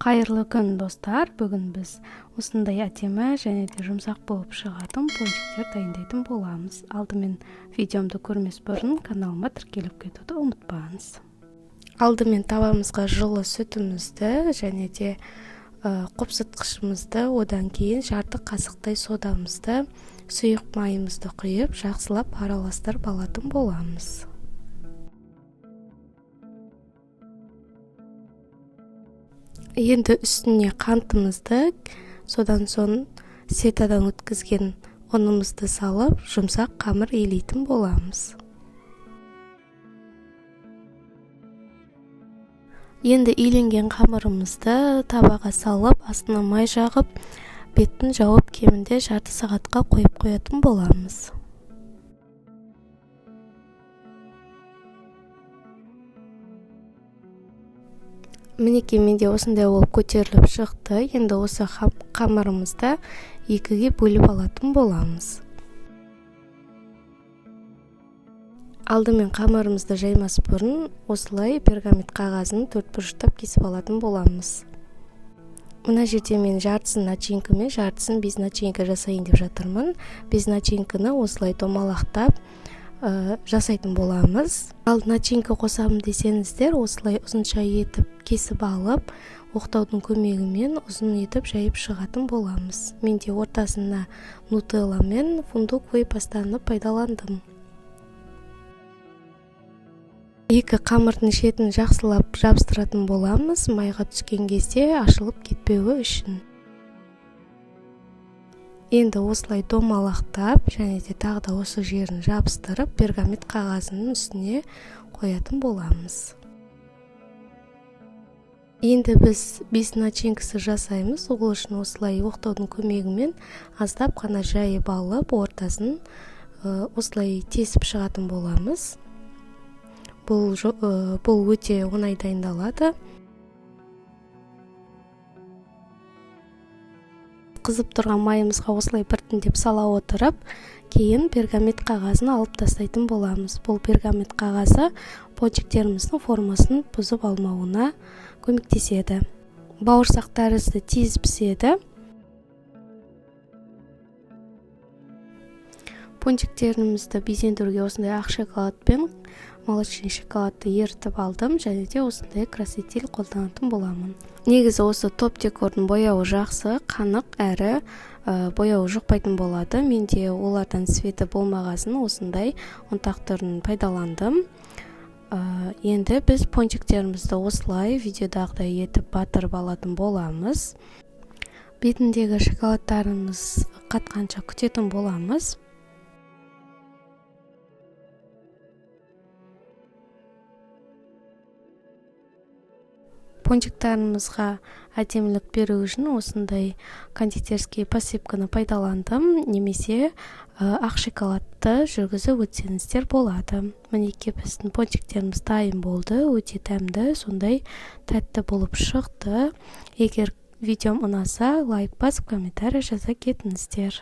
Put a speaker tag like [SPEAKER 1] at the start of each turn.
[SPEAKER 1] Кайырлы күн достар. Бүгін біз осындай әдемі және де жұмсақ болып шығатын пончиктер дайындайтын боламыз. Алдымен видеомды көрмес бұрын каналыма тіркеліп кетуді ұмытпаңыз. Алдымен табамызға жылы сүтімізді және де қопсытқышымызды, одан кейін жарты қасықтай содамызды, сұйық майымызды құйып, жақсылап араластырып алатын боламыз. Енді үстіне қантымызды, содан соң сетадан өткізген ұнымызды салып, жұмсақ қамыр илейтін боламыз. Енді иленген қамырымызды табаға салып, астына май жағып, бетін жауып кемінде жарты сағатқа қойып қоятын боламыз. Мінекей менде осындай болып көтеріліп шықты. Енді осы қамырымызды екіге бөліп алатын боламыз. Алдымен қамырымызды жаймас бұрын осылай пергамент қағазын төртбұрыштап кесіп алатын боламыз. Мына жерде мен жартысын начинка мен жартысын без начинка жасайын деп жатырмын. Без начинканы осылай домалақтап жасайтын боламыз. Ал начинка қосамын десеңіздер, осылай ұзынша етіп кесіп алып, оқтаудың көмегімен ұзын етіп жайып шығатын боламыз. Менде ортасына нутелла мен фундуковый пастаны пайдаландым. Екі қамырдың шетін жақсылап жабыстыратын боламыз, майға түскен кезде ашылып кетпеуі үшін. Енді осылай домалақтап, және де тағы да осы жерін жабыстырып, пергамент қағазының үстіне қоятын боламыз. Енді біз без начинкасы жасаймыз. Ол үшін осылай оқтаудың көмегімен аздап қана жайып алып, ортасын осылай тесіп шығатын боламыз. Бұл өте оңай дайындалады. Қызып тұрған майымызға осылай біртіндеп сала отырып, кейін пергамент қағазын алып тастайтын боламыз. Бұл пергамент қағазы пончиктеріміздің формасын бұзып алмауына көмектеседі. Бауырсақ тәрізді тез піседі. Пончиктерімізді безендіруге осындай ақ шоколад пен молочный шоколадты ерітіп алдым, және де осындай краситель қолданатын боламын. Негізі осы топ декордың бояуы жақсы, қанық әрі бояуы жұқпайтын болады. Менде олардан цветі болмағасын осындай ұнтақ түрін пайдаландым. Енді біз пончиктерімізді осылай видеодағыдай етіп батырып алатын боламыз. Бетіндегі шоколадтарымыз қатқанша күтетін боламыз. Пончиктарымызға әдемілік беру үшін осындай кондитерский посыпканы пайдаландым, немесе ақ шоколадты жүргізіп өтсеңіздер болады. Мінекей біздің пончиктеріміз дайын болды, өте тәмді, сондай тәтті болып шықты. Егер видеом ұнаса, лайк басып, комментарий жаза кетіңіздер.